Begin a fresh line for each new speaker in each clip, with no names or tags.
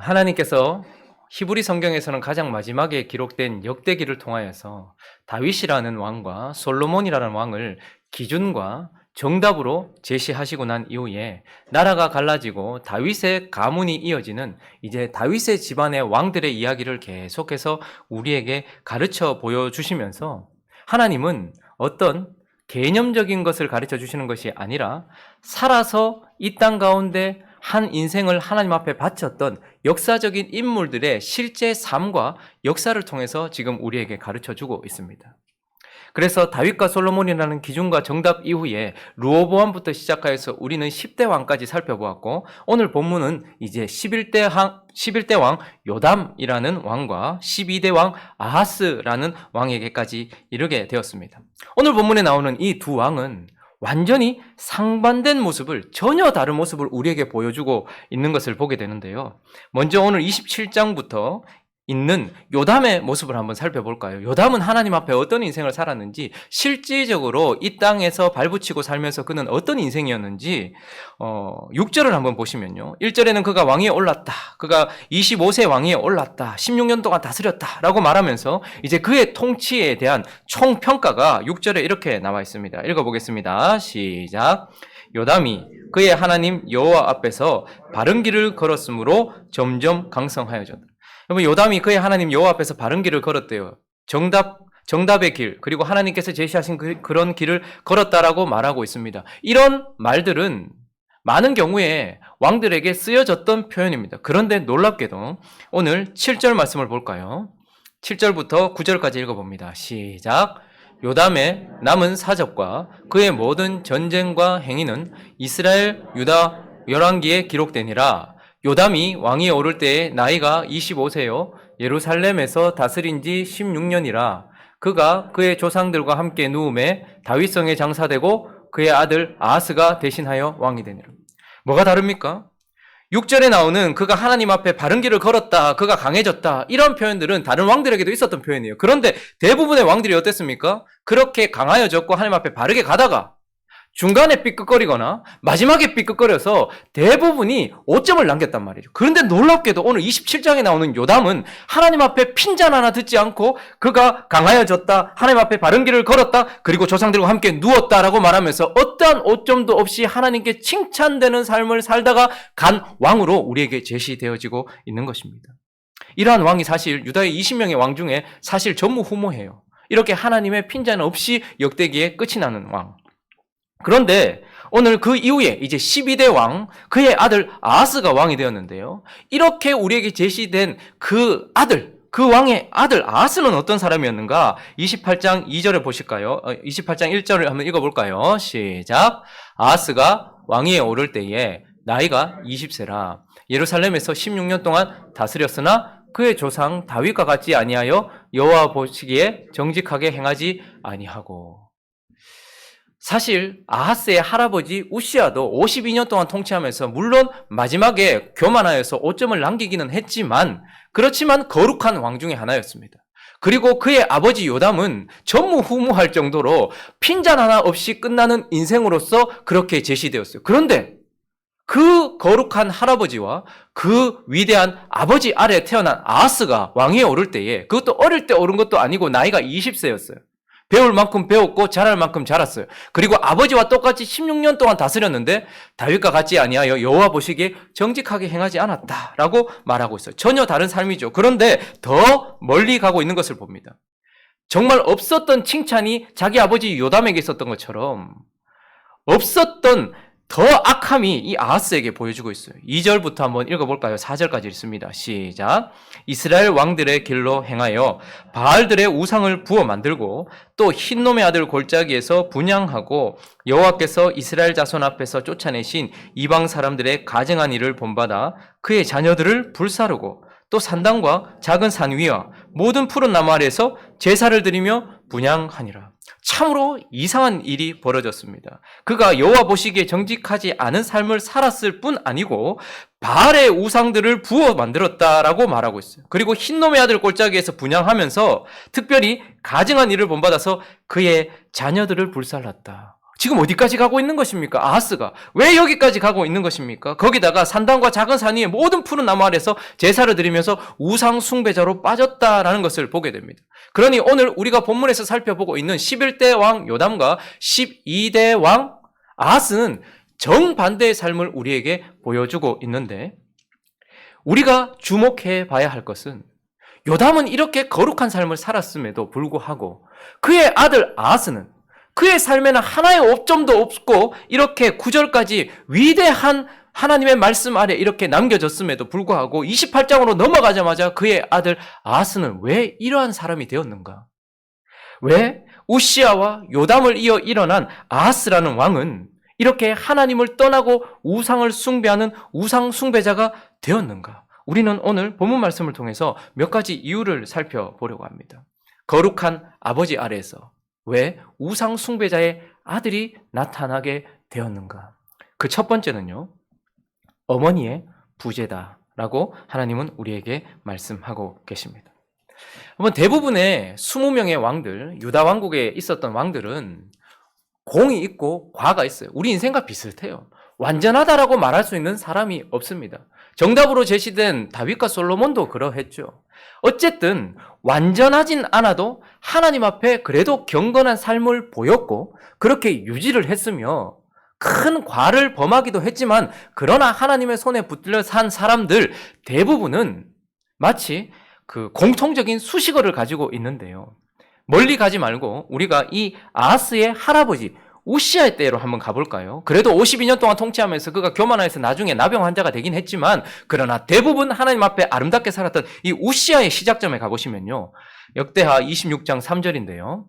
하나님께서 히브리 성경에서는 가장 마지막에 기록된 역대기를 통하여서 다윗이라는 왕과 솔로몬이라는 왕을 기준과 정답으로 제시하시고 난 이후에 나라가 갈라지고 다윗의 가문이 이어지는 이제 다윗의 집안의 왕들의 이야기를 계속해서 우리에게 가르쳐 보여주시면서 하나님은 어떤 개념적인 것을 가르쳐 주시는 것이 아니라 살아서 이 땅 가운데 한 인생을 하나님 앞에 바쳤던 역사적인 인물들의 실제 삶과 역사를 통해서 지금 우리에게 가르쳐주고 있습니다. 그래서 다윗과 솔로몬이라는 기준과 정답 이후에 르호보암부터 시작하여서 우리는 10대 왕까지 살펴보았고, 오늘 본문은 이제 11대 왕 요담이라는 왕과 12대 왕 아하스라는 왕에게까지 이르게 되었습니다. 오늘 본문에 나오는 이 두 왕은 완전히 상반된 모습을, 전혀 다른 모습을 우리에게 보여주고 있는 것을 보게 되는데요. 먼저 오늘 27장부터 있는 요담의 모습을 한번 살펴볼까요? 요담은 하나님 앞에 어떤 인생을 살았는지, 실질적으로 이 땅에서 발붙이고 살면서 그는 어떤 인생이었는지 6절을 한번 보시면요. 1절에는 그가 왕위에 올랐다. 그가 25세 왕위에 올랐다. 16년 동안 다스렸다. 라고 말하면서 이제 그의 통치에 대한 총평가가 6절에 이렇게 나와 있습니다. 읽어보겠습니다. 시작. 요담이 그의 하나님 여호와 앞에서 바른 길을 걸었으므로 점점 강성하여졌다. 여러분, 요담이 그의 하나님 여호와 앞에서 바른 길을 걸었대요. 정답의 길, 그리고 하나님께서 제시하신 그런 길을 걸었다라고 말하고 있습니다. 이런 말들은 많은 경우에 왕들에게 쓰여졌던 표현입니다. 그런데 놀랍게도 오늘 7절 말씀을 볼까요? 7절부터 9절까지 읽어봅니다. 시작. 요담의 남은 사적과 그의 모든 전쟁과 행위는 이스라엘 유다 열왕기에 기록되니라. 요담이 왕위에 오를 때에 나이가 25세요. 예루살렘에서 다스린 지 16년이라. 그가 그의 조상들과 함께 누움에 다윗성에 장사되고 그의 아들 아하스가 대신하여 왕이 되니라. 뭐가 다릅니까? 6절에 나오는 그가 하나님 앞에 바른 길을 걸었다, 그가 강해졌다, 이런 표현들은 다른 왕들에게도 있었던 표현이에요. 그런데 대부분의 왕들이 어땠습니까? 그렇게 강하여졌고 하나님 앞에 바르게 가다가 중간에 삐끗거리거나 마지막에 삐끗거려서 대부분이 오점을 남겼단 말이죠. 그런데 놀랍게도 오늘 27장에 나오는 요담은 하나님 앞에 핀잔 하나 듣지 않고 그가 강하여졌다, 하나님 앞에 바른 길을 걸었다, 그리고 조상들과 함께 누웠다라고 말하면서 어떠한 오점도 없이 하나님께 칭찬되는 삶을 살다가 간 왕으로 우리에게 제시되어지고 있는 것입니다. 이러한 왕이 사실 유다의 20명의 왕 중에 사실 전무후무해요. 이렇게 하나님의 핀잔 없이 역대기에 끝이 나는 왕. 그런데 오늘 그 이후에 이제 12대 왕, 그의 아들 아하스가 왕이 되었는데요. 이렇게 우리에게 제시된 그 아들, 그 왕의 아들 아하스는 어떤 사람이었는가? 28장 2절에 보실까요? 28장 1절을 한번 읽어볼까요? 시작. 아하스가 왕위에 오를 때에 나이가 20세라. 예루살렘에서 16년 동안 다스렸으나 그의 조상 다윗과 같지 아니하여 여호와 보시기에 정직하게 행하지 아니하고. 사실 아하스의 할아버지 우시아도 52년 동안 통치하면서 물론 마지막에 교만하여서 오점을 남기기는 했지만, 그렇지만 거룩한 왕 중에 하나였습니다. 그리고 그의 아버지 요담은 전무후무할 정도로 핀잔 하나 없이 끝나는 인생으로서 그렇게 제시되었어요. 그런데 그 거룩한 할아버지와 그 위대한 아버지 아래 태어난 아하스가 왕위에 오를 때에, 그것도 어릴 때 오른 것도 아니고 나이가 20세였어요. 배울 만큼 배웠고 자랄 만큼 자랐어요. 그리고 아버지와 똑같이 16년 동안 다스렸는데 다윗과 같지 아니하여 여호와 보시기에 정직하게 행하지 않았다라고 말하고 있어요. 전혀 다른 삶이죠. 그런데 더 멀리 가고 있는 것을 봅니다. 정말 없었던 칭찬이 자기 아버지 요담에게 있었던 것처럼 없었던 더 악함이 이 아하스에게 보여주고 있어요. 2절부터 한번 읽어볼까요? 4절까지 읽습니다. 시작. 이스라엘 왕들의 길로 행하여 바알들의 우상을 부어 만들고 또 흰놈의 아들 골짜기에서 분향하고 여호와께서 이스라엘 자손 앞에서 쫓아내신 이방 사람들의 가증한 일을 본받아 그의 자녀들을 불사르고 또 산당과 작은 산 위와 모든 푸른 나무 아래에서 제사를 드리며 분향하니라. 참으로 이상한 일이 벌어졌습니다. 그가 여호와 보시기에 정직하지 않은 삶을 살았을 뿐 아니고 바알의 우상들을 부어 만들었다라고 말하고 있어요. 그리고 흰놈의 아들 골짜기에서 분향하면서 특별히 가증한 일을 본받아서 그의 자녀들을 불살랐다. 지금 어디까지 가고 있는 것입니까? 아하스가 왜 여기까지 가고 있는 것입니까? 거기다가 산당과 작은 산 위에 모든 푸른 나무 아래서 제사를 드리면서 우상 숭배자로 빠졌다라는 것을 보게 됩니다. 그러니 오늘 우리가 본문에서 살펴보고 있는 11대 왕 요담과 12대 왕 아하스는 정반대의 삶을 우리에게 보여주고 있는데, 우리가 주목해 봐야 할 것은 요담은 이렇게 거룩한 삶을 살았음에도 불구하고 그의 아들 아하스는 그의 삶에는 하나의 오점도 없고 이렇게 9절까지 위대한 하나님의 말씀 아래 이렇게 남겨졌음에도 불구하고 28장으로 넘어가자마자 그의 아들 아하스는 왜 이러한 사람이 되었는가? 왜 우시아와 요담을 이어 일어난 아하스라는 왕은 이렇게 하나님을 떠나고 우상을 숭배하는 우상 숭배자가 되었는가? 우리는 오늘 본문 말씀을 통해서 몇 가지 이유를 살펴보려고 합니다. 거룩한 아버지 아래에서 왜 우상 숭배자의 아들이 나타나게 되었는가? 그 첫 번째는요, 어머니의 부재다라고 하나님은 우리에게 말씀하고 계십니다. 대부분의 20명의 왕들, 유다 왕국에 있었던 왕들은 공이 있고 과가 있어요. 우리 인생과 비슷해요. 완전하다라고 말할 수 있는 사람이 없습니다. 정답으로 제시된 다윗과 솔로몬도 그러했죠. 어쨌든 완전하진 않아도 하나님 앞에 그래도 경건한 삶을 보였고 그렇게 유지를 했으며 큰 과를 범하기도 했지만, 그러나 하나님의 손에 붙들려 산 사람들 대부분은 마치 그 공통적인 수식어를 가지고 있는데요. 멀리 가지 말고 우리가 이 아하스의 할아버지 우시아의 때로 한번 가볼까요? 그래도 52년 동안 통치하면서 그가 교만하여서 나중에 나병 환자가 되긴 했지만, 그러나 대부분 하나님 앞에 아름답게 살았던 이 우시아의 시작점에 가보시면요, 역대하 26장 3절인데요.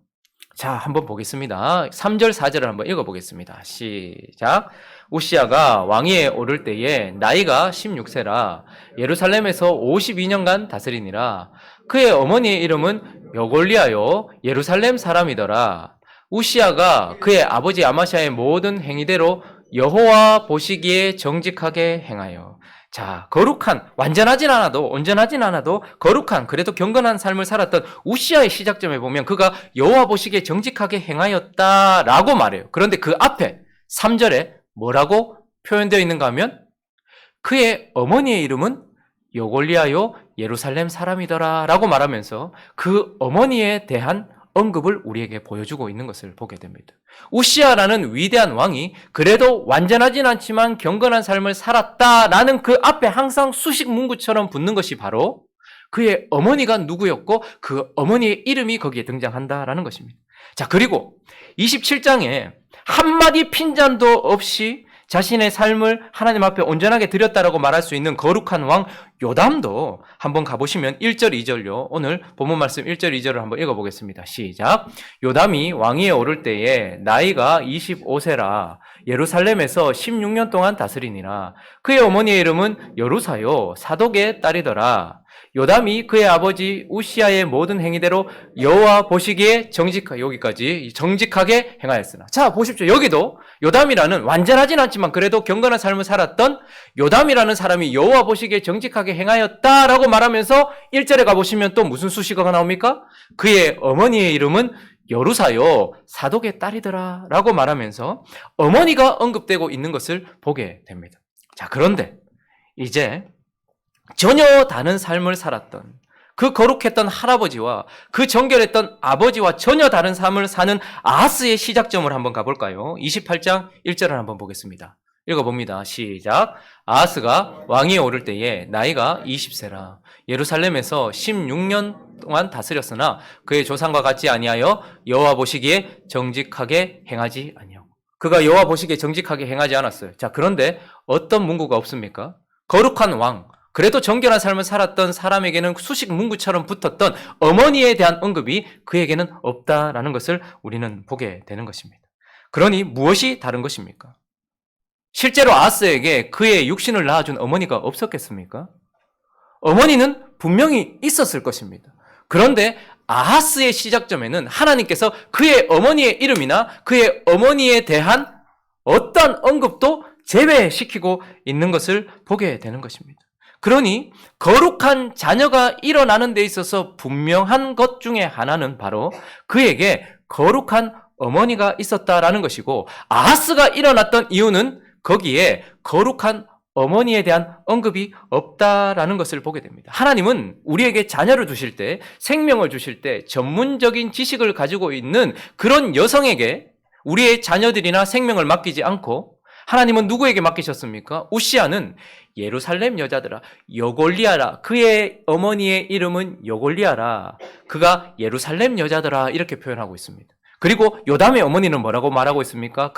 자, 한번 보겠습니다. 3절 4절을 한번 읽어보겠습니다. 시작. 우시아가 왕위에 오를 때에 나이가 16세라 예루살렘에서 52년간 다스리니라. 그의 어머니의 이름은 여골리아요 예루살렘 사람이더라. 우시아가 그의 아버지 아마시아의 모든 행위대로 여호와 보시기에 정직하게 행하여. 자, 거룩한, 완전하진 않아도, 온전하진 않아도 거룩한, 그래도 경건한 삶을 살았던 우시아의 시작점에 보면 그가 여호와 보시기에 정직하게 행하였다라고 말해요. 그런데 그 앞에 3절에 뭐라고 표현되어 있는가 하면 그의 어머니의 이름은 여골리아요 예루살렘 사람이더라 라고 말하면서 그 어머니에 대한 언급을 우리에게 보여주고 있는 것을 보게 됩니다. 우시아라는 위대한 왕이 그래도 완전하진 않지만 경건한 삶을 살았다라는 그 앞에 항상 수식 문구처럼 붙는 것이 바로 그의 어머니가 누구였고 그 어머니의 이름이 거기에 등장한다라는 것입니다. 자, 그리고 27장에 한마디 핀잔도 없이 자신의 삶을 하나님 앞에 온전하게 드렸다라고 말할 수 있는 거룩한 왕 요담도 한번 가보시면 1절 2절요. 오늘 본문 말씀 1절 2절을 한번 읽어보겠습니다. 시작. 요담이 왕위에 오를 때에 나이가 25세라 예루살렘에서 16년 동안 다스리니라. 그의 어머니의 이름은 여루사요 사독의 딸이더라. 요담이 그의 아버지 우시아의 모든 행위대로 여호와 보시기에 여기까지 정직하게 행하였으나. 자, 보십시오. 여기도 요담이라는 완전하진 않지만 그래도 경건한 삶을 살았던 요담이라는 사람이 여호와 보시기에 정직하게 행하였다라고 말하면서 1절에 가보시면 또 무슨 수식어가 나옵니까? 그의 어머니의 이름은 여루사요 사독의 딸이더라 라고 말하면서 어머니가 언급되고 있는 것을 보게 됩니다. 자, 그런데 이제 전혀 다른 삶을 살았던 그 거룩했던 할아버지와 그 정결했던 아버지와 전혀 다른 삶을 사는 아하스의 시작점을 한번 가볼까요? 28장 1절을 한번 보겠습니다. 읽어봅니다. 시작. 아하스가 왕위에 오를 때에 나이가 20세라 예루살렘에서 16년 동안 다스렸으나 그의 조상과 같지 아니하여 여호와 보시기에 정직하게 행하지 아니하고. 그가 여호와 보시기에 정직하게 행하지 않았어요. 자, 그런데 어떤 문구가 없습니까? 거룩한 왕, 그래도 정결한 삶을 살았던 사람에게는 수식 문구처럼 붙었던 어머니에 대한 언급이 그에게는 없다라는 것을 우리는 보게 되는 것입니다. 그러니 무엇이 다른 것입니까? 실제로 아하스에게 그의 육신을 낳아준 어머니가 없었겠습니까? 어머니는 분명히 있었을 것입니다. 그런데 아하스의 시작점에는 하나님께서 그의 어머니의 이름이나 그의 어머니에 대한 어떤 언급도 제외시키고 있는 것을 보게 되는 것입니다. 그러니 거룩한 자녀가 일어나는 데 있어서 분명한 것 중에 하나는 바로 그에게 거룩한 어머니가 있었다라는 것이고, 아하스가 일어났던 이유는 거기에 거룩한 어머니에 대한 언급이 없다라는 것을 보게 됩니다. 하나님은 우리에게 자녀를 주실 때, 생명을 주실 때 전문적인 지식을 가지고 있는 그런 여성에게 우리의 자녀들이나 생명을 맡기지 않고, 하나님은 누구에게 맡기셨습니까? 우시아는 예루살렘 여자들아, 여골리아라. 그의 어머니의 이름은 여골리아라. 그가 예루살렘 여자들아, 이렇게 표현하고 있습니다. 그리고 요담의 어머니는 뭐라고 말하고 있습니까?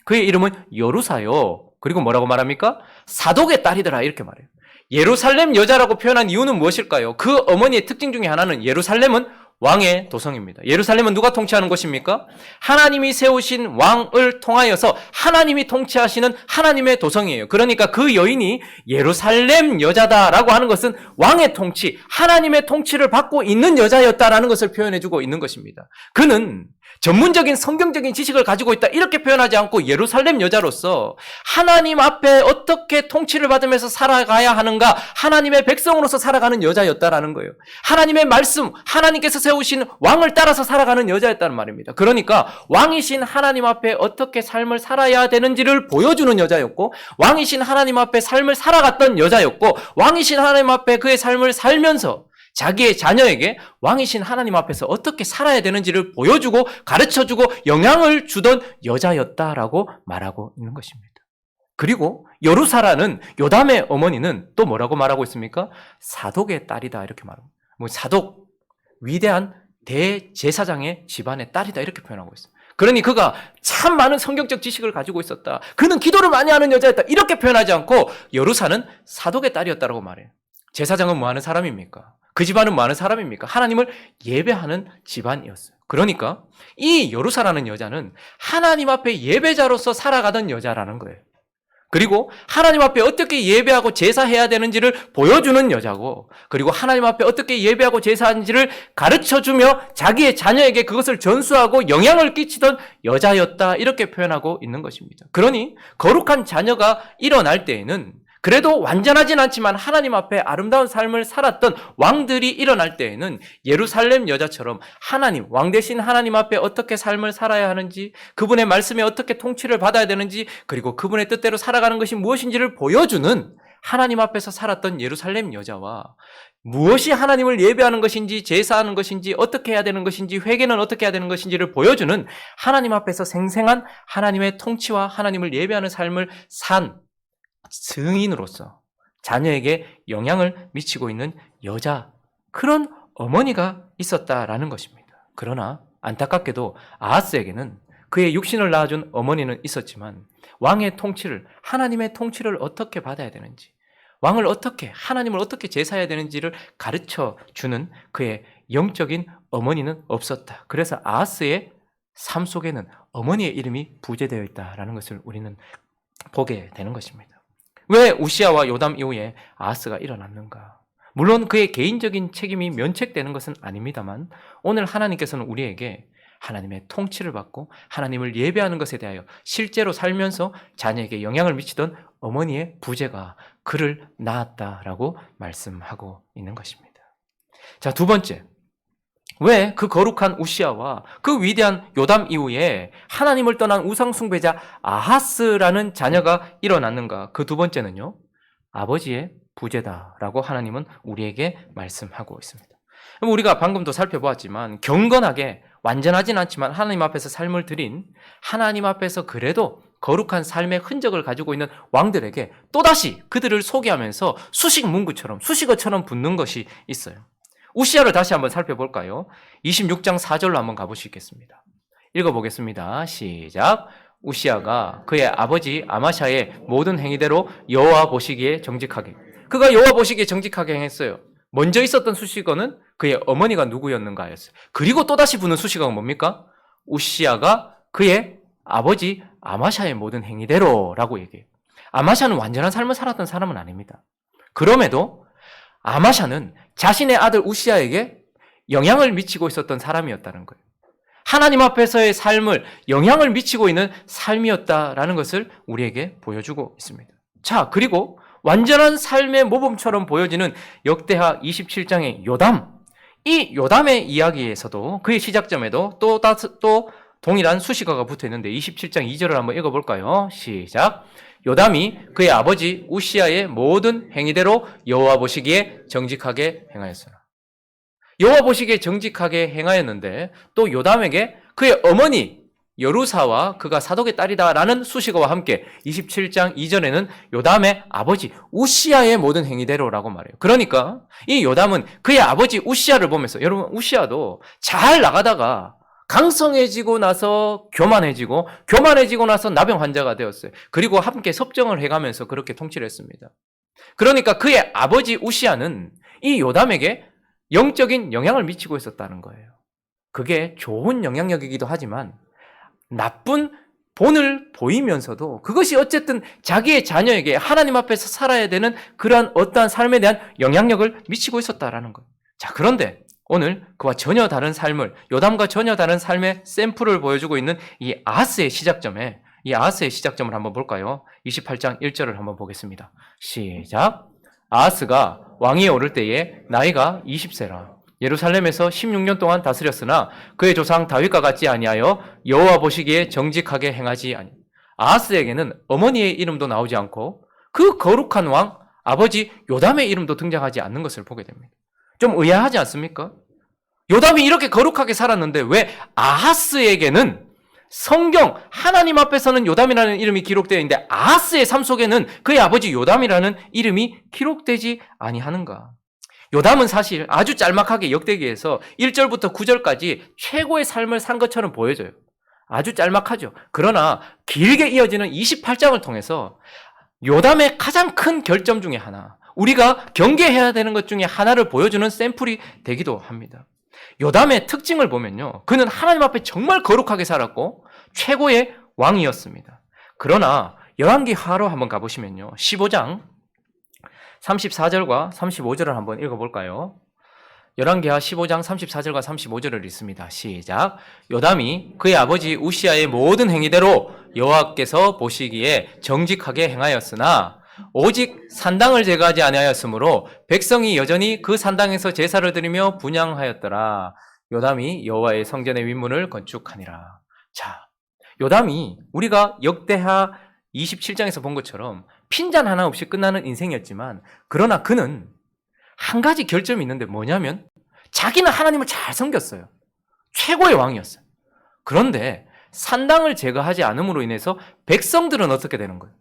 그의 이름은 여루사요. 그리고 뭐라고 말합니까? 사독의 딸이더라, 이렇게 말해요. 예루살렘 여자라고 표현한 이유는 무엇일까요? 그 어머니의 특징 중에 하나는 예루살렘은 왕의 도성입니다. 예루살렘은 누가 통치하는 곳입니까? 하나님이 세우신 왕을 통하여서 하나님이 통치하시는 하나님의 도성이에요. 그러니까 그 여인이 예루살렘 여자다라고 하는 것은 왕의 통치, 하나님의 통치를 받고 있는 여자였다라는 것을 표현해주고 있는 것입니다. 그는 전문적인 성경적인 지식을 가지고 있다, 이렇게 표현하지 않고 예루살렘 여자로서 하나님 앞에 어떻게 통치를 받으면서 살아가야 하는가, 하나님의 백성으로서 살아가는 여자였다라는 거예요. 하나님의 말씀, 하나님께서 세우신 왕을 따라서 살아가는 여자였다는 말입니다. 그러니까 왕이신 하나님 앞에 어떻게 삶을 살아야 되는지를 보여주는 여자였고, 왕이신 하나님 앞에 삶을 살아갔던 여자였고, 왕이신 하나님 앞에 그의 삶을 살면서 자기의 자녀에게 왕이신 하나님 앞에서 어떻게 살아야 되는지를 보여주고 가르쳐주고 영향을 주던 여자였다라고 말하고 있는 것입니다. 그리고 여루사라는 요담의 어머니는 또 뭐라고 말하고 있습니까? 사독의 딸이다, 이렇게 말합니다. 사독, 위대한 대제사장의 집안의 딸이다, 이렇게 표현하고 있어요. 그러니 그가 참 많은 성경적 지식을 가지고 있었다, 그는 기도를 많이 하는 여자였다, 이렇게 표현하지 않고 여루사는 사독의 딸이었다고 말해요. 제사장은 뭐 하는 사람입니까? 그 집안은 뭐 하는 사람입니까? 하나님을 예배하는 집안이었어요. 그러니까 이 여루사라는 여자는 하나님 앞에 예배자로서 살아가던 여자라는 거예요. 그리고 하나님 앞에 어떻게 예배하고 제사해야 되는지를 보여주는 여자고, 그리고 하나님 앞에 어떻게 예배하고 제사하는지를 가르쳐주며 자기의 자녀에게 그것을 전수하고 영향을 끼치던 여자였다, 이렇게 표현하고 있는 것입니다. 그러니 거룩한 자녀가 일어날 때에는 그래도 완전하진 않지만 하나님 앞에 아름다운 삶을 살았던 왕들이 일어날 때에는 예루살렘 여자처럼 하나님, 왕 대신 하나님 앞에 어떻게 삶을 살아야 하는지, 그분의 말씀에 어떻게 통치를 받아야 되는지, 그리고 그분의 뜻대로 살아가는 것이 무엇인지를 보여주는 하나님 앞에서 살았던 예루살렘 여자와, 무엇이 하나님을 예배하는 것인지, 제사하는 것인지, 어떻게 해야 되는 것인지, 회개는 어떻게 해야 되는 것인지를 보여주는 하나님 앞에서 생생한 하나님의 통치와 하나님을 예배하는 삶을 산 증인으로서 자녀에게 영향을 미치고 있는 여자, 그런 어머니가 있었다라는 것입니다. 그러나 안타깝게도 아하스에게는 그의 육신을 낳아준 어머니는 있었지만 왕의 통치를, 하나님의 통치를 어떻게 받아야 되는지, 왕을 어떻게, 하나님을 어떻게 제사해야 되는지를 가르쳐주는 그의 영적인 어머니는 없었다. 그래서 아하스의 삶 속에는 어머니의 이름이 부재되어 있다라는 것을 우리는 보게 되는 것입니다. 왜 우시아와 요담 이후에 아하스가 일어났는가? 물론 그의 개인적인 책임이 면책되는 것은 아닙니다만, 오늘 하나님께서는 우리에게 하나님의 통치를 받고 하나님을 예배하는 것에 대하여 실제로 살면서 자녀에게 영향을 미치던 어머니의 부재가 그를 낳았다라고 말씀하고 있는 것입니다. 자, 두 번째, 왜 그 거룩한 우시아와 그 위대한 요담 이후에 하나님을 떠난 우상 숭배자 아하스라는 자녀가 일어났는가? 그 두 번째는요, 아버지의 부재다라고 하나님은 우리에게 말씀하고 있습니다. 우리가 방금도 살펴보았지만 경건하게, 완전하진 않지만 하나님 앞에서 삶을 드린, 하나님 앞에서 그래도 거룩한 삶의 흔적을 가지고 있는 왕들에게 또다시 그들을 소개하면서 수식문구처럼, 수식어처럼 붙는 것이 있어요. 우시아를 다시 한번 살펴볼까요? 26장 4절로 한번 가보시겠습니다. 읽어보겠습니다. 시작. 우시아가 그의 아버지 아마샤의 모든 행위대로 여호와 보시기에 정직하게, 그가 여호와 보시기에 정직하게 행했어요. 먼저 있었던 수식어는 그의 어머니가 누구였는가 하였어요. 그리고 또다시 붙는 수식어가 뭡니까? 우시아가 그의 아버지 아마샤의 모든 행위대로라고 얘기해요. 아마샤는 완전한 삶을 살았던 사람은 아닙니다. 그럼에도 아마샤는 자신의 아들 우시아에게 영향을 미치고 있었던 사람이었다는 거예요. 하나님 앞에서의 삶을 영향을 미치고 있는 삶이었다라는 것을 우리에게 보여주고 있습니다. 자, 그리고 완전한 삶의 모범처럼 보여지는 역대하 27장의 요담, 이 요담의 이야기에서도, 그의 시작점에도 또 동일한 수식어가 붙어 있는데 27장 2절을 한번 읽어볼까요? 시작. 요담이 그의 아버지 우시아의 모든 행위대로 여호와 보시기에 정직하게 행하였으나. 여호와 보시기에 정직하게 행하였는데 또 요담에게 그의 어머니 여루사와 그가 사독의 딸이다라는 수식어와 함께 27장 2절에는 요담의 아버지 우시아의 모든 행위대로라고 말해요. 그러니까 이 요담은 그의 아버지 우시아를 보면서, 여러분 우시아도 잘 나가다가 강성해지고 나서 교만해지고 나서 나병 환자가 되었어요. 그리고 함께 섭정을 해가면서 그렇게 통치를 했습니다. 그러니까 그의 아버지 우시아는 이 요담에게 영적인 영향을 미치고 있었다는 거예요. 그게 좋은 영향력이기도 하지만 나쁜 본을 보이면서도 그것이 어쨌든 자기의 자녀에게 하나님 앞에서 살아야 되는 그러한 어떠한 삶에 대한 영향력을 미치고 있었다라는 거예요. 자, 그런데 오늘 그와 전혀 다른 삶을, 요담과 전혀 다른 삶의 샘플을 보여주고 있는 이 아하스의 시작점을 한번 볼까요? 28장 1절을 한번 보겠습니다. 시작. 아하스가 왕위에 오를 때에 나이가 20세라. 예루살렘에서 16년 동안 다스렸으나 그의 조상 다윗과 같지 아니하여 여호와 보시기에 정직하게 행하지 아니. 아하스에게는 어머니의 이름도 나오지 않고 그 거룩한 왕 아버지 요담의 이름도 등장하지 않는 것을 보게 됩니다. 좀 의아하지 않습니까? 요담이 이렇게 거룩하게 살았는데 왜 아하스에게는 성경 하나님 앞에서는 요담이라는 이름이 기록되어 있는데 아하스의 삶 속에는 그의 아버지 요담이라는 이름이 기록되지 아니하는가? 요담은 사실 아주 짤막하게 역대기에서 1절부터 9절까지 최고의 삶을 산 것처럼 보여져요. 아주 짤막하죠. 그러나 길게 이어지는 28장을 통해서 요담의 가장 큰 결점 중에 하나, 우리가 경계해야 되는 것 중에 하나를 보여주는 샘플이 되기도 합니다. 요담의 특징을 보면요, 그는 하나님 앞에 정말 거룩하게 살았고 최고의 왕이었습니다. 그러나 열왕기하로 한번 가보시면요, 15장 34절과 35절을 한번 읽어볼까요? 열왕기하 15장 34절과 35절을 읽습니다. 시작. 요담이 그의 아버지 우시아의 모든 행위대로 여호와께서 보시기에 정직하게 행하였으나 오직 산당을 제거하지 아니하였으므로 백성이 여전히 그 산당에서 제사를 드리며 분향하였더라. 요담이 여호와의 성전의 윗문을 건축하니라. 자, 요담이 우리가 역대하 27장에서 본 것처럼 핀잔 하나 없이 끝나는 인생이었지만, 그러나 그는 한 가지 결점이 있는데 뭐냐면 자기는 하나님을 잘 섬겼어요. 최고의 왕이었어요. 그런데 산당을 제거하지 않음으로 인해서 백성들은 어떻게 되는 거예요?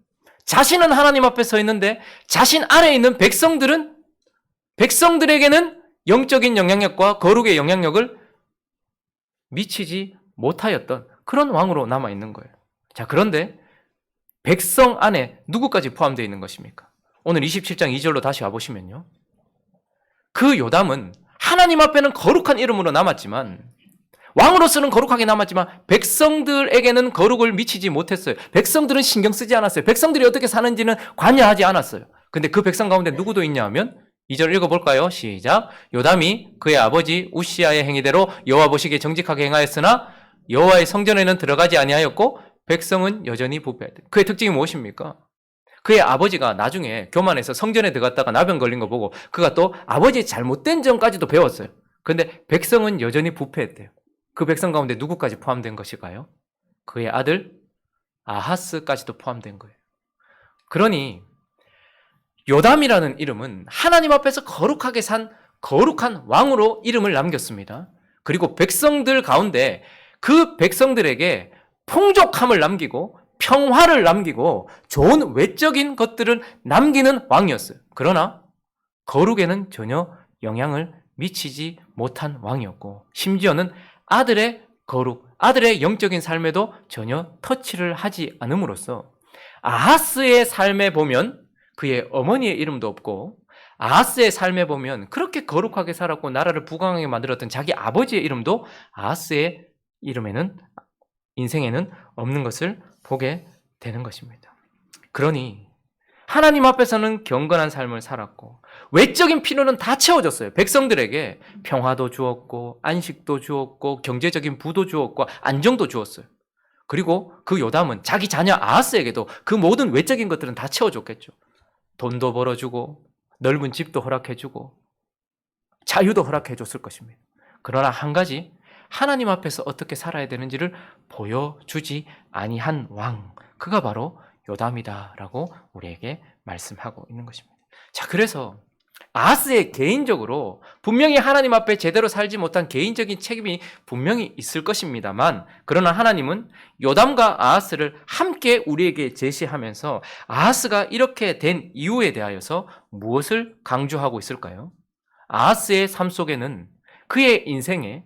자신은 하나님 앞에 서 있는데 자신 아래에 있는 백성들에게는 영적인 영향력과 거룩의 영향력을 미치지 못하였던 그런 왕으로 남아있는 거예요. 자, 그런데 백성 안에 누구까지 포함되어 있는 것입니까? 오늘 27장 2절로 다시 와보시면요, 그 요담은 하나님 앞에는 거룩한 이름으로 남았지만, 왕으로서는 거룩하게 남았지만 백성들에게는 거룩을 미치지 못했어요. 백성들은 신경 쓰지 않았어요. 백성들이 어떻게 사는지는 관여하지 않았어요. 근데 그 백성 가운데 누구도 있냐 하면 2절 읽어볼까요? 시작. 요담이 그의 아버지 우시아의 행위대로 여호와 보시기에 정직하게 행하였으나 여호와의 성전에는 들어가지 아니하였고 백성은 여전히 부패했다. 그의 특징이 무엇입니까? 그의 아버지가 나중에 교만해서 성전에 들어갔다가 나병 걸린 거 보고 그가 또 아버지의 잘못된 점까지도 배웠어요. 그런데 백성은 여전히 부패했대요. 그 백성 가운데 누구까지 포함된 것일까요? 그의 아들 아하스까지도 포함된 거예요. 그러니 요담이라는 이름은 하나님 앞에서 거룩하게 산 거룩한 왕으로 이름을 남겼습니다. 그리고 백성들 가운데 그 백성들에게 풍족함을 남기고 평화를 남기고 좋은 외적인 것들을 남기는 왕이었어요. 그러나 거룩에는 전혀 영향을 미치지 못한 왕이었고, 심지어는 아들의 거룩, 아들의 영적인 삶에도 전혀 터치를 하지 않음으로써 아하스의 삶에 보면 그의 어머니의 이름도 없고, 아하스의 삶에 보면 그렇게 거룩하게 살았고 나라를 부강하게 만들었던 자기 아버지의 이름도 아하스의 이름에는, 인생에는 없는 것을 보게 되는 것입니다. 그러니 하나님 앞에서는 경건한 삶을 살았고 외적인 필요는 다 채워졌어요. 백성들에게 평화도 주었고 안식도 주었고 경제적인 부도 주었고 안정도 주었어요. 그리고 그 요담은 자기 자녀 아하스에게도 그 모든 외적인 것들은 다 채워줬겠죠. 돈도 벌어주고 넓은 집도 허락해주고 자유도 허락해줬을 것입니다. 그러나 한 가지, 하나님 앞에서 어떻게 살아야 되는지를 보여주지 아니한 왕, 그가 바로 요담이다라고 우리에게 말씀하고 있는 것입니다. 자, 그래서 아하스의 개인적으로 분명히 하나님 앞에 제대로 살지 못한 개인적인 책임이 분명히 있을 것입니다만, 그러나 하나님은 요담과 아하스를 함께 우리에게 제시하면서 아하스가 이렇게 된 이유에 대하여서 무엇을 강조하고 있을까요? 아하스의 삶 속에는 그의 인생에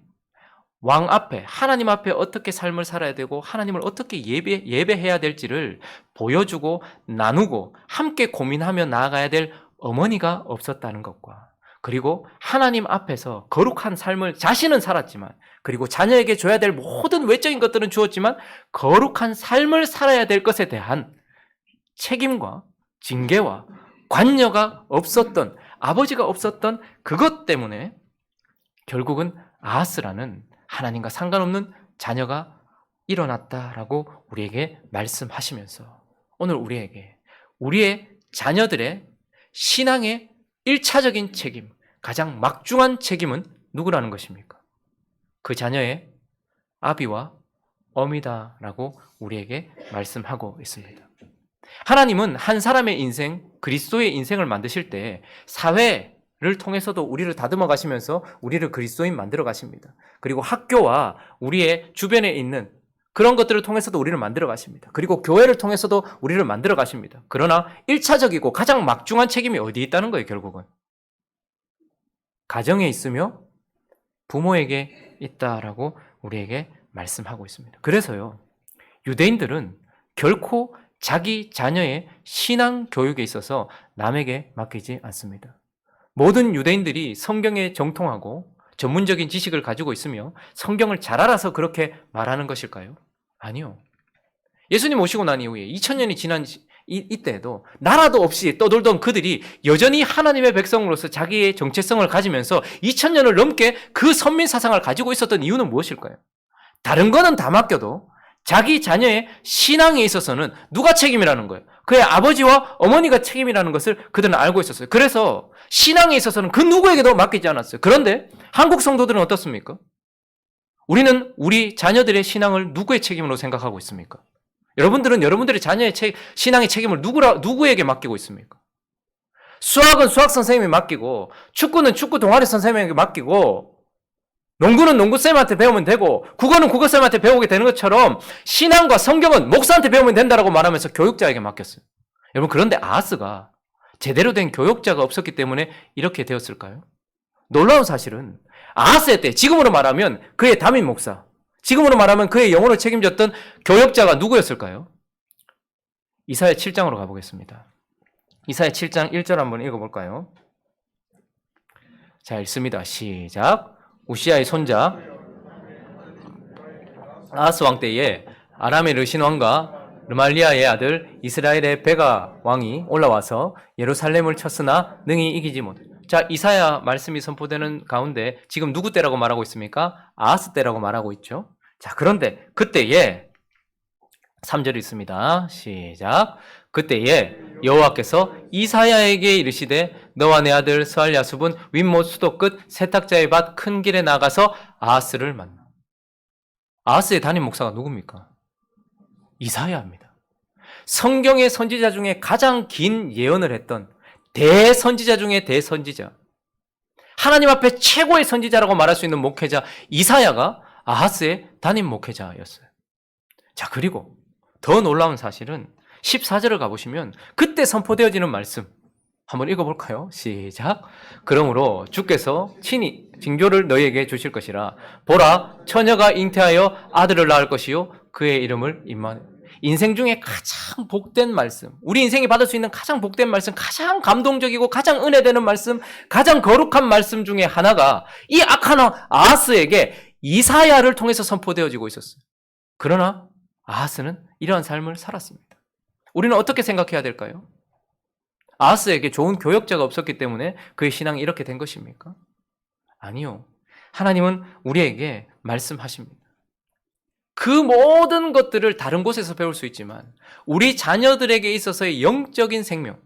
왕 앞에, 하나님 앞에 어떻게 삶을 살아야 되고 하나님을 어떻게 예배해야 될지를 보여주고 나누고 함께 고민하며 나아가야 될 어머니가 없었다는 것과, 그리고 하나님 앞에서 거룩한 삶을 자신은 살았지만, 그리고 자녀에게 줘야 될 모든 외적인 것들은 주었지만 거룩한 삶을 살아야 될 것에 대한 책임과 징계와 관여가 없었던, 아버지가 없었던 그것 때문에 결국은 아하스라는 하나님과 상관없는 자녀가 일어났다라고 우리에게 말씀하시면서, 오늘 우리에게 우리의 자녀들의 신앙의 1차적인 책임, 가장 막중한 책임은 누구라는 것입니까? 그 자녀의 아비와 어미다라고 우리에게 말씀하고 있습니다. 하나님은 한 사람의 인생, 그리스도의 인생을 만드실 때 사회를 통해서도 우리를 다듬어 가시면서 우리를 그리스도인 만들어 가십니다. 그리고 학교와 우리의 주변에 있는 그런 것들을 통해서도 우리를 만들어 가십니다. 그리고 교회를 통해서도 우리를 만들어 가십니다. 그러나 1차적이고 가장 막중한 책임이 어디에 있다는 거예요, 결국은? 가정에 있으며 부모에게 있다라고 우리에게 말씀하고 있습니다. 그래서요, 유대인들은 결코 자기 자녀의 신앙 교육에 있어서 남에게 맡기지 않습니다. 모든 유대인들이 성경에 정통하고 전문적인 지식을 가지고 있으며 성경을 잘 알아서 그렇게 말하는 것일까요? 아니요. 예수님 오시고 난 이후에 2000년이 지난 이때에도 나라도 없이 떠돌던 그들이 여전히 하나님의 백성으로서 자기의 정체성을 가지면서 2000년을 넘게 그 선민 사상을 가지고 있었던 이유는 무엇일까요? 다른 거는 다 맡겨도 자기 자녀의 신앙에 있어서는 누가 책임이라는 거예요? 그의 아버지와 어머니가 책임이라는 것을 그들은 알고 있었어요. 그래서 신앙에 있어서는 그 누구에게도 맡기지 않았어요. 그런데 한국 성도들은 어떻습니까? 우리는 우리 자녀들의 신앙을 누구의 책임으로 생각하고 있습니까? 여러분들은 여러분들의 자녀의 신앙의 책임을 누구에게 맡기고 있습니까? 수학은 수학 선생님이 맡기고, 축구는 축구 동아리 선생님에게 맡기고, 농구는 농구쌤한테 배우면 되고, 국어는 국어쌤한테 배우게 되는 것처럼 신앙과 성경은 목사한테 배우면 된다라고 말하면서 교육자에게 맡겼어요. 여러분, 그런데 아하스가 제대로 된 교육자가 없었기 때문에 이렇게 되었을까요? 놀라운 사실은 아하스의 때, 지금으로 말하면 그의 담임 목사, 지금으로 말하면 그의 영혼을 책임졌던 교역자가 누구였을까요? 이사야 7장으로 가보겠습니다. 이사야 7장 1절 한번 읽어볼까요? 자, 읽습니다. 시작. 우시아의 손자 아하스 왕 때에 아람의 르신 왕과 르말리아의 아들 이스라엘의 베가 왕이 올라와서 예루살렘을 쳤으나 능히 이기지 못해. 자, 이사야 말씀이 선포되는 가운데 지금 누구 때라고 말하고 있습니까? 아하스 때라고 말하고 있죠. 자, 그런데 그때에 3절이 있습니다. 시작. 그때에 여호와께서 이사야에게 이르시되 너와 내 아들 스알야숲은 윗못 수도 끝 세탁자의 밭 큰 길에 나가서 아하스를 만나. 아하스의 담임 목사가 누굽니까? 이사야입니다. 성경의 선지자 중에 가장 긴 예언을 했던 대선지자 중에 대선지자, 하나님 앞에 최고의 선지자라고 말할 수 있는 목회자 이사야가 아하스의 담임 목회자였어요. 자, 그리고 더 놀라운 사실은 14절을 가보시면 그때 선포되어지는 말씀 한번 읽어볼까요? 시작. 그러므로 주께서 친히 징조를 너희에게 주실 것이라. 보라, 처녀가 잉태하여 아들을 낳을 것이요 그의 이름을 임마누엘. 인생 중에 가장 복된 말씀, 우리 인생이 받을 수 있는 가장 복된 말씀, 가장 감동적이고 가장 은혜되는 말씀, 가장 거룩한 말씀 중에 하나가 이 악한 아하스에게 이사야를 통해서 선포되어지고 있었어요. 그러나 아하스는 이러한 삶을 살았습니다. 우리는 어떻게 생각해야 될까요? 아하스에게 좋은 교역자가 없었기 때문에 그의 신앙이 이렇게 된 것입니까? 아니요. 하나님은 우리에게 말씀하십니다. 그 모든 것들을 다른 곳에서 배울 수 있지만 우리 자녀들에게 있어서의 영적인 생명,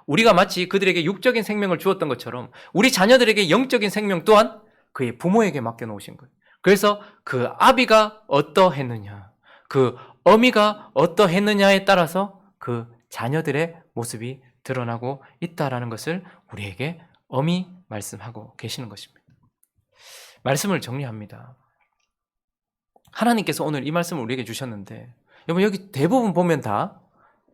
우리가 마치 그들에게 육적인 생명을 주었던 것처럼 우리 자녀들에게 영적인 생명 또한 그의 부모에게 맡겨놓으신 거예요. 그래서 그 아비가 어떠했느냐, 그 어미가 어떠했느냐에 따라서 그 자녀들의 모습이 드러나고 있다라는 것을 우리에게 엄히 말씀하고 계시는 것입니다. 말씀을 정리합니다. 하나님께서 오늘 이 말씀을 우리에게 주셨는데, 여러분 여기 대부분 보면 다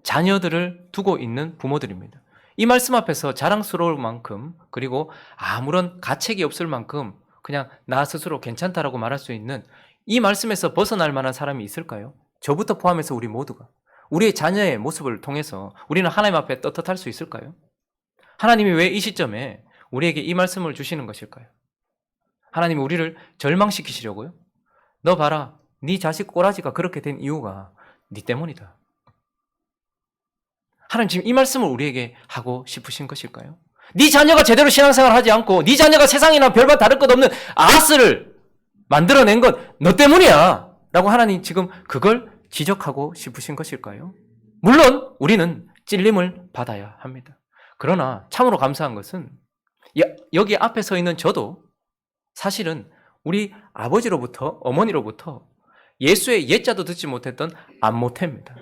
자녀들을 두고 있는 부모들입니다. 이 말씀 앞에서 자랑스러울 만큼, 그리고 아무런 가책이 없을 만큼 그냥 나 스스로 괜찮다라고 말할 수 있는 이 말씀에서 벗어날 만한 사람이 있을까요? 저부터 포함해서 우리 모두가 우리의 자녀의 모습을 통해서 우리는 하나님 앞에 떳떳할 수 있을까요? 하나님이 왜 이 시점에 우리에게 이 말씀을 주시는 것일까요? 하나님이 우리를 절망시키시려고요? 너 봐라, 네 자식 꼬라지가 그렇게 된 이유가 네 때문이다. 하나님 지금 이 말씀을 우리에게 하고 싶으신 것일까요? 네 자녀가 제대로 신앙생활을 하지 않고 네 자녀가 세상이나 별반 다를 것 없는 아하스를 만들어낸 건 너 때문이야 라고 하나님 지금 그걸 지적하고 싶으신 것일까요? 물론 우리는 찔림을 받아야 합니다. 그러나 참으로 감사한 것은 여기 앞에 서 있는 저도 사실은 우리 아버지로부터 어머니로부터 예수의 예자도 듣지 못했던 안모태입니다.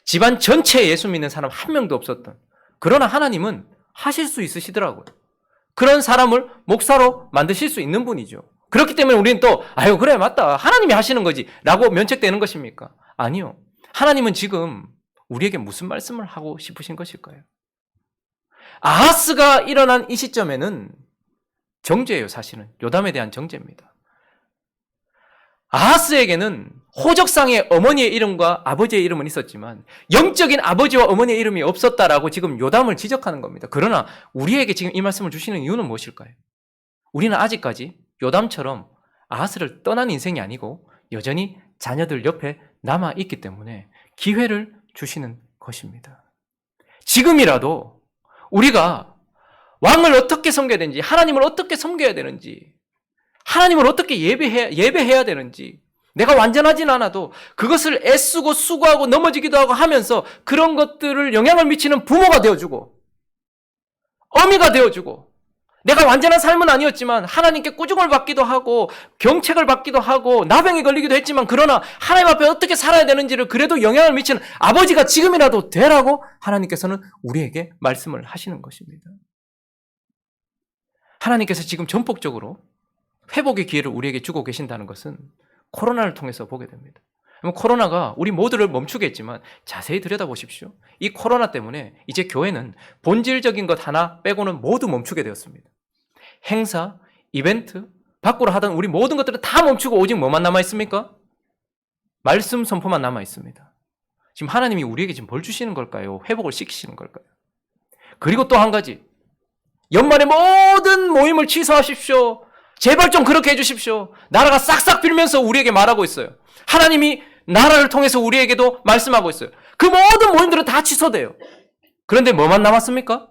집안 전체에 예수 믿는 사람 한 명도 없었던, 그러나 하나님은 하실 수 있으시더라고요. 그런 사람을 목사로 만드실 수 있는 분이죠. 그렇기 때문에 우리는 또 아유 그래 맞다 하나님이 하시는 거지 라고 면책되는 것입니까? 아니요. 하나님은 지금 우리에게 무슨 말씀을 하고 싶으신 것일까요? 아하스가 일어난 이 시점에는 정죄예요. 사실은 요담에 대한 정죄입니다. 아하스에게는 호적상의 어머니의 이름과 아버지의 이름은 있었지만 영적인 아버지와 어머니의 이름이 없었다라고 지금 요담을 지적하는 겁니다. 그러나 우리에게 지금 이 말씀을 주시는 이유는 무엇일까요? 우리는 아직까지 요담처럼 아하스를 떠난 인생이 아니고 여전히 자녀들 옆에 남아있기 때문에 기회를 주시는 것입니다. 지금이라도 우리가 왕을 어떻게 섬겨야 되는지, 하나님을 어떻게 섬겨야 되는지, 하나님을 어떻게 예배해야 되는지, 내가 완전하진 않아도 그것을 애쓰고 수고하고 넘어지기도 하고 하면서 그런 것들을 영향을 미치는 부모가 되어주고 어미가 되어주고, 내가 완전한 삶은 아니었지만 하나님께 꾸중을 받기도 하고 경책을 받기도 하고 나병에 걸리기도 했지만 그러나 하나님 앞에 어떻게 살아야 되는지를 그래도 영향을 미치는 아버지가 지금이라도 되라고 하나님께서는 우리에게 말씀을 하시는 것입니다. 하나님께서 지금 전폭적으로 회복의 기회를 우리에게 주고 계신다는 것은 코로나를 통해서 보게 됩니다. 코로나가 우리 모두를 멈추게 했지만 자세히 들여다보십시오. 이 코로나 때문에 이제 교회는 본질적인 것 하나 빼고는 모두 멈추게 되었습니다. 행사, 이벤트, 밖으로 하던 우리 모든 것들은 다 멈추고 오직 뭐만 남아있습니까? 말씀 선포만 남아있습니다. 지금 하나님이 우리에게 지금 뭘 주시는 걸까요? 회복을 시키시는 걸까요? 그리고 또 한 가지, 연말에 모든 모임을 취소하십시오. 제발 좀 그렇게 해주십시오. 나라가 싹싹 빌면서 우리에게 말하고 있어요. 하나님이 나라를 통해서 우리에게도 말씀하고 있어요. 그 모든 모임들은 다 취소돼요. 그런데 뭐만 남았습니까?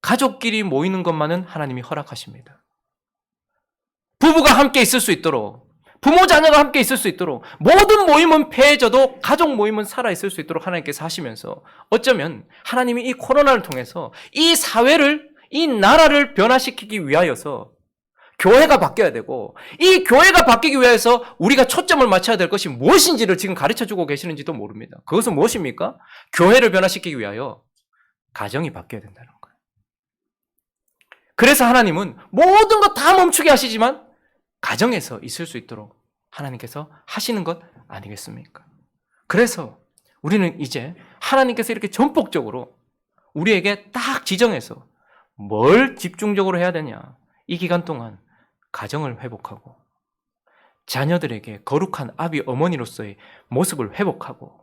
가족끼리 모이는 것만은 하나님이 허락하십니다. 부부가 함께 있을 수 있도록, 부모 자녀가 함께 있을 수 있도록, 모든 모임은 폐해져도 가족 모임은 살아있을 수 있도록 하나님께서 하시면서 어쩌면 하나님이 이 코로나를 통해서 이 사회를, 이 나라를 변화시키기 위하여서 교회가 바뀌어야 되고, 이 교회가 바뀌기 위해서 우리가 초점을 맞춰야 될 것이 무엇인지를 지금 가르쳐주고 계시는지도 모릅니다. 그것은 무엇입니까? 교회를 변화시키기 위하여 가정이 바뀌어야 된다는 거예요. 그래서 하나님은 모든 것 다 멈추게 하시지만 가정에서 있을 수 있도록 하나님께서 하시는 것 아니겠습니까? 그래서 우리는 이제 하나님께서 이렇게 전폭적으로 우리에게 딱 지정해서 뭘 집중적으로 해야 되냐, 이 기간 동안 가정을 회복하고 자녀들에게 거룩한 아비 어머니로서의 모습을 회복하고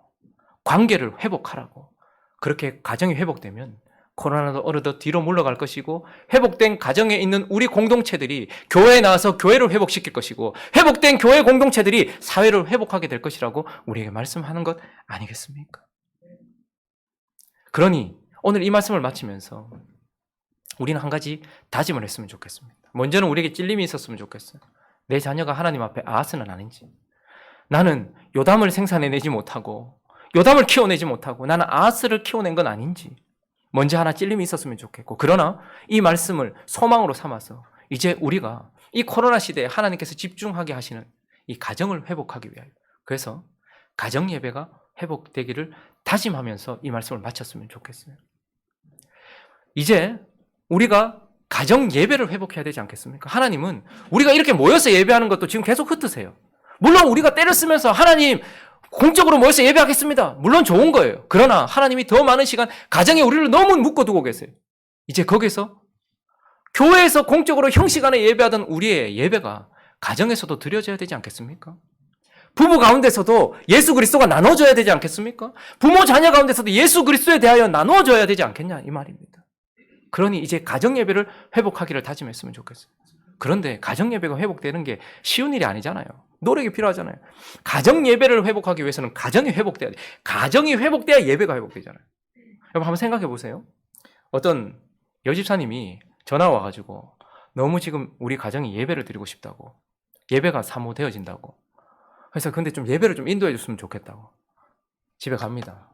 관계를 회복하라고, 그렇게 가정이 회복되면 코로나도 어느덧 뒤로 물러갈 것이고 회복된 가정에 있는 우리 공동체들이 교회에 나와서 교회를 회복시킬 것이고 회복된 교회 공동체들이 사회를 회복하게 될 것이라고 우리에게 말씀하는 것 아니겠습니까? 그러니 오늘 이 말씀을 마치면서 우리는 한 가지 다짐을 했으면 좋겠습니다. 먼저는 우리에게 찔림이 있었으면 좋겠어요. 내 자녀가 하나님 앞에 아하스는 아닌지, 나는 요담을 생산해내지 못하고 요담을 키워내지 못하고 나는 아하스를 키워낸 건 아닌지 먼저 하나 찔림이 있었으면 좋겠고, 그러나 이 말씀을 소망으로 삼아서 이제 우리가 이 코로나 시대에 하나님께서 집중하게 하시는 이 가정을 회복하기 위하여, 그래서 가정 예배가 회복되기를 다짐하면서 이 말씀을 마쳤으면 좋겠어요. 이제 우리가 가정 예배를 회복해야 되지 않겠습니까? 하나님은 우리가 이렇게 모여서 예배하는 것도 지금 계속 흩으세요. 물론 우리가 때를 쓰면서 하나님 공적으로 모여서 예배하겠습니다, 물론 좋은 거예요. 그러나 하나님이 더 많은 시간 가정에 우리를 너무 묶어두고 계세요. 이제 거기서 교회에서 공적으로 형식 안에 예배하던 우리의 예배가 가정에서도 드려져야 되지 않겠습니까? 부부 가운데서도 예수 그리스도가 나눠져야 되지 않겠습니까? 부모 자녀 가운데서도 예수 그리스도에 대하여 나눠져야 되지 않겠냐, 이 말입니다. 그러니 이제 가정 예배를 회복하기를 다짐했으면 좋겠어요. 그런데 가정 예배가 회복되는 게 쉬운 일이 아니잖아요. 노력이 필요하잖아요. 가정 예배를 회복하기 위해서는 가정이 회복돼야 돼. 가정이 회복돼야 예배가 회복되잖아요. 여러분 한번 생각해 보세요. 어떤 여집사님이 전화 와가지고 너무 지금 우리 가정이 예배를 드리고 싶다고, 예배가 사모되어진다고, 그래서 근데 좀 예배를 좀 인도해 줬으면 좋겠다고 집에 갑니다.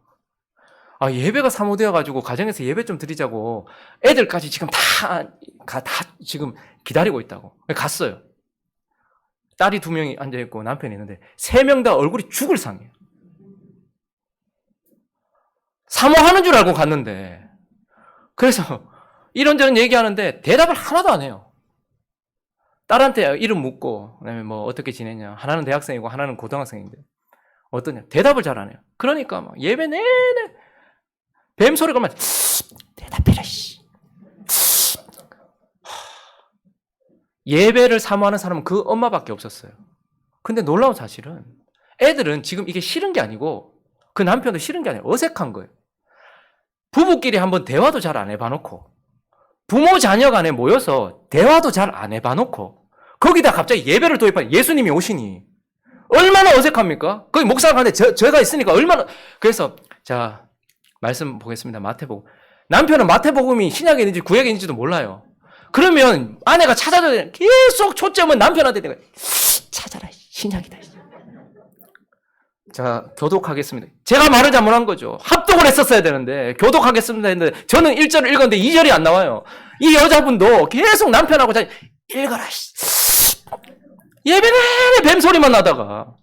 아, 예배가 사모되어가지고 가정에서 예배 좀 드리자고 애들까지 지금 다 지금 기다리고 있다고. 갔어요. 딸이 2명이 앉아있고 남편이 있는데 3명 다 얼굴이 죽을 상해요. 사모하는 줄 알고 갔는데, 그래서 이런저런 얘기하는데 대답을 하나도 안 해요. 딸한테 이름 묻고 그다음에 뭐 어떻게 지내냐, 하나는 대학생이고 하나는 고등학생인데 어떠냐, 대답을 잘 안 해요. 그러니까 막 예배 내내 뱀소리가 막 대답해라 씨. 예배를 사모하는 사람은 그 엄마밖에 없었어요. 근데 놀라운 사실은 애들은 지금 이게 싫은 게 아니고, 그 남편도 싫은 게 아니라 어색한 거예요. 부부끼리 한번 대화도 잘 안 해봐놓고, 부모 자녀 간에 모여서 대화도 잘 안 해봐놓고, 거기다 갑자기 예배를 도입한 예수님이 오시니 얼마나 어색합니까? 거기 목사가 가는데 제가 있으니까 얼마나. 그래서 자, 말씀 보겠습니다. 마태복음. 남편은 마태복음이 신약에 있는지 구약에 있는지도 몰라요. 그러면 아내가 찾아줘야 되는, 계속 초점은 남편한테 되는 거예요. 찾아라, 신약이다. 자, 교독하겠습니다. 제가 말을 잘못한 거죠. 합독을 했었어야 되는데 교독하겠습니다 했는데 저는 1절을 읽었는데 2절이 안 나와요. 이 여자분도 계속 남편하고 읽어라. 예배 내내 뱀소리만 나다가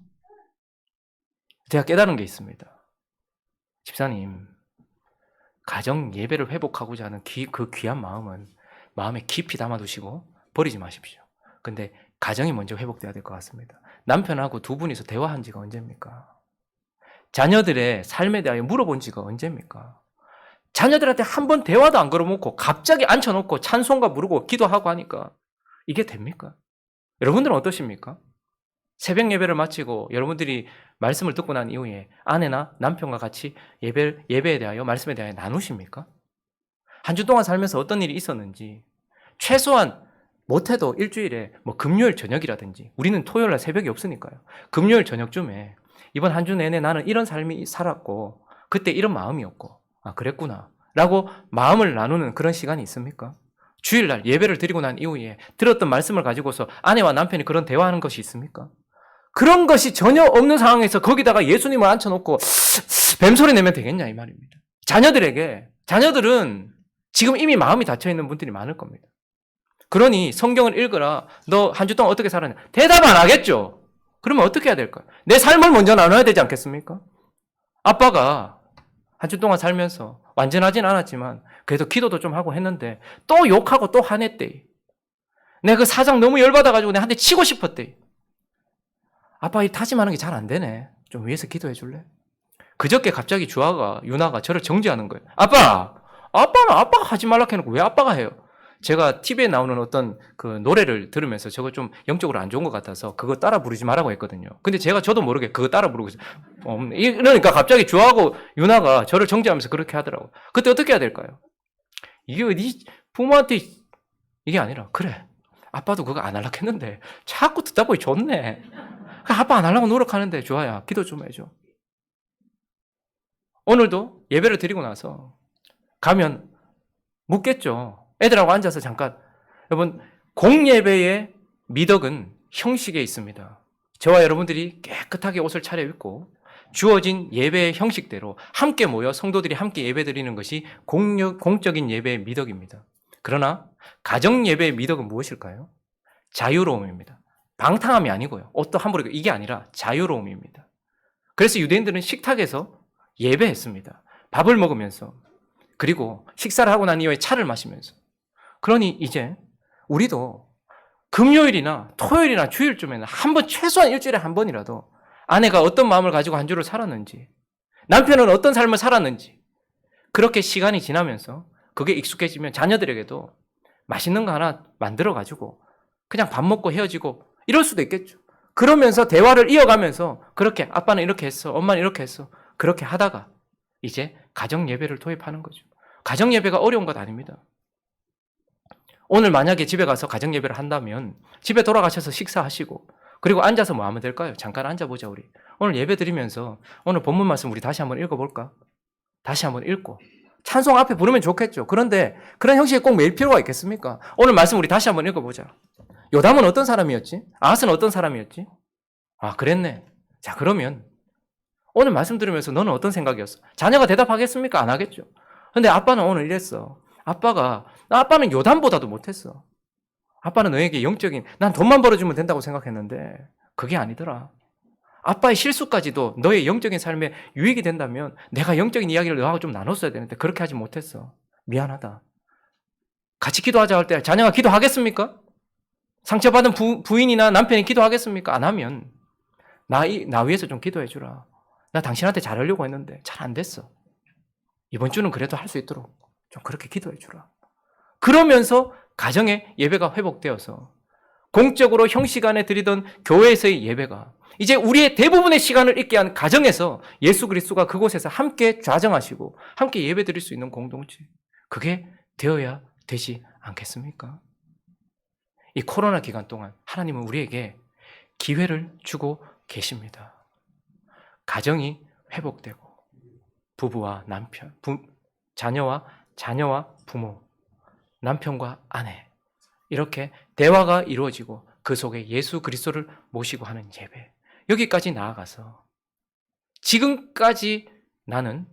제가 깨달은 게 있습니다. 집사님, 가정 예배를 회복하고자 하는 그 귀한 마음은 마음에 깊이 담아두시고 버리지 마십시오. 근데 가정이 먼저 회복돼야 될 것 같습니다. 남편하고 두 분이서 대화한 지가 언제입니까? 자녀들의 삶에 대하여 물어본 지가 언제입니까? 자녀들한테 한 번 대화도 안 걸어놓고 갑자기 앉혀놓고 찬송가 부르고 기도하고 하니까 이게 됩니까? 여러분들은 어떠십니까? 새벽 예배를 마치고 여러분들이 말씀을 듣고 난 이후에 아내나 남편과 같이 예배에 대하여, 말씀에 대하여 나누십니까? 한 주 동안 살면서 어떤 일이 있었는지, 최소한 못해도 일주일에 뭐 금요일 저녁이라든지, 우리는 토요일 날 새벽이 없으니까요. 금요일 저녁쯤에 이번 한 주 내내 나는 이런 삶이 살았고 그때 이런 마음이었고, 아 그랬구나 라고 마음을 나누는 그런 시간이 있습니까? 주일날 예배를 드리고 난 이후에 들었던 말씀을 가지고서 아내와 남편이 그런 대화하는 것이 있습니까? 그런 것이 전혀 없는 상황에서 거기다가 예수님을 앉혀놓고 뱀소리 내면 되겠냐, 이 말입니다. 자녀들은 지금 이미 마음이 닫혀있는 분들이 많을 겁니다. 그러니 성경을 읽으라, 너 한 주 동안 어떻게 살았냐, 대답 안 하겠죠. 그러면 어떻게 해야 될까요? 내 삶을 먼저 나눠야 되지 않겠습니까? 아빠가 한 주 동안 살면서 완전하진 않았지만 그래도 기도도 좀 하고 했는데 또 욕하고 또 화냈대. 내가 그 사장 너무 열받아가지고 내가 한 대 치고 싶었대. 아빠 이 다짐하는 게 잘 안 되네. 좀 위에서 기도해 줄래? 그저께 갑자기 유나가 저를 정죄하는 거예요. 아빠는 아빠가 하지 말라 해놓고 왜 아빠가 해요? 제가 TV에 나오는 어떤 그 노래를 들으면서 저거 좀 영적으로 안 좋은 것 같아서 그거 따라 부르지 말라고 했거든요. 근데 저도 모르게 그거 따라 부르고 있어요. 그러니까 갑자기 주하고 유나가 저를 정죄하면서 그렇게 하더라고요. 그때 어떻게 해야 될까요? 이게 네 부모한테 이게 아니라, 그래, 아빠도 그거 안 하려고 했는데 자꾸 듣다 보니 좋네. 아빠 안 하려고 노력하는데 주아야 기도 좀 해줘. 오늘도 예배를 드리고 나서 가면 묻겠죠. 애들하고 앉아서 잠깐. 여러분, 공예배의 미덕은 형식에 있습니다. 저와 여러분들이 깨끗하게 옷을 차려입고 주어진 예배의 형식대로 함께 모여 성도들이 함께 예배 드리는 것이 공적인 예배의 미덕입니다. 그러나 가정 예배의 미덕은 무엇일까요? 자유로움입니다. 방탕함이 아니고요. 옷도 함부로 입고 이게 아니라 자유로움입니다. 그래서 유대인들은 식탁에서 예배했습니다. 밥을 먹으면서, 그리고 식사를 하고 난 이후에 차를 마시면서. 그러니 이제 우리도 금요일이나 토요일이나 주일쯤에는 한 번, 최소한 일주일에 한 번이라도 아내가 어떤 마음을 가지고 한 주를 살았는지, 남편은 어떤 삶을 살았는지, 그렇게 시간이 지나면서 그게 익숙해지면 자녀들에게도 맛있는 거 하나 만들어가지고 그냥 밥 먹고 헤어지고 이럴 수도 있겠죠. 그러면서 대화를 이어가면서 그렇게 아빠는 이렇게 했어, 엄마는 이렇게 했어, 그렇게 하다가 이제 가정 예배를 도입하는 거죠. 가정 예배가 어려운 것 아닙니다. 오늘 만약에 집에 가서 가정 예배를 한다면 집에 돌아가셔서 식사하시고 그리고 앉아서 뭐 하면 될까요? 잠깐 앉아보자 우리. 오늘 예배 드리면서 오늘 본문 말씀 우리 다시 한번 읽어볼까? 다시 한번 읽고 찬송 앞에 부르면 좋겠죠. 그런데 그런 형식이 꼭 매일 필요가 있겠습니까? 오늘 말씀 우리 다시 한번 읽어보자. 요담은 어떤 사람이었지? 아하스는 어떤 사람이었지? 아, 그랬네. 자, 그러면 오늘 말씀 들으면서 너는 어떤 생각이었어? 자녀가 대답하겠습니까? 안 하겠죠. 근데 아빠는 오늘 이랬어. 아빠는 요담보다도 못했어. 아빠는 너에게 영적인, 난 돈만 벌어주면 된다고 생각했는데 그게 아니더라. 아빠의 실수까지도 너의 영적인 삶에 유익이 된다면 내가 영적인 이야기를 너하고 좀 나눴어야 되는데 그렇게 하지 못했어. 미안하다. 같이 기도하자 할 때 자녀가 기도하겠습니까? 상처받은 부인이나 남편이 기도하겠습니까? 안 하면 나 위해서 좀 기도해 주라. 나 당신한테 잘하려고 했는데 잘 안 됐어. 이번 주는 그래도 할 수 있도록 좀 그렇게 기도해 주라. 그러면서 가정의 예배가 회복되어서 공적으로 형식 안에 드리던 교회에서의 예배가 이제 우리의 대부분의 시간을 있게 한 가정에서 예수 그리스도가 그곳에서 함께 좌정하시고 함께 예배 드릴 수 있는 공동체, 그게 되어야 되지 않겠습니까? 이 코로나 기간 동안 하나님은 우리에게 기회를 주고 계십니다. 가정이 회복되고 부부와 남편, 자녀와 부모, 남편과 아내, 이렇게 대화가 이루어지고 그 속에 예수 그리스도를 모시고 하는 예배, 여기까지 나아가서 지금까지 나는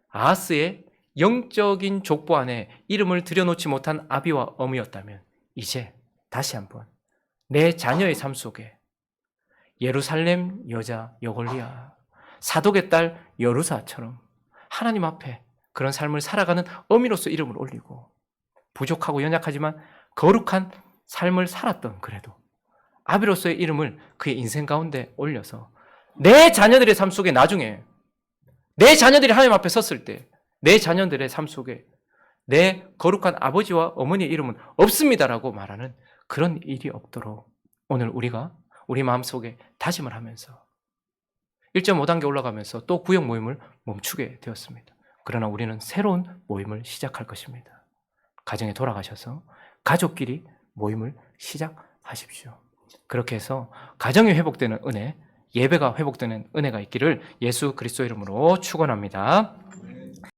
아하스의 영적인 족보 안에 이름을 들여놓지 못한 아비와 어미였다면 이제 다시 한번 내 자녀의 삶 속에 예루살렘 여자 여골리아, 사독의 딸 여루사처럼 하나님 앞에 그런 삶을 살아가는 어미로서 이름을 올리고 부족하고 연약하지만 거룩한 삶을 살았던 그래도 아비로서의 이름을 그의 인생 가운데 올려서 내 자녀들의 삶 속에 나중에 내 자녀들이 하나님 앞에 섰을 때 내 자녀들의 삶 속에 내 거룩한 아버지와 어머니의 이름은 없습니다라고 말하는 그런 일이 없도록 오늘 우리가 우리 마음속에 다짐을 하면서 1.5단계 올라가면서 또 구역 모임을 멈추게 되었습니다. 그러나 우리는 새로운 모임을 시작할 것입니다. 가정에 돌아가셔서 가족끼리 모임을 시작하십시오. 그렇게 해서 가정이 회복되는 은혜, 예배가 회복되는 은혜가 있기를 예수 그리스도 이름으로 축원합니다.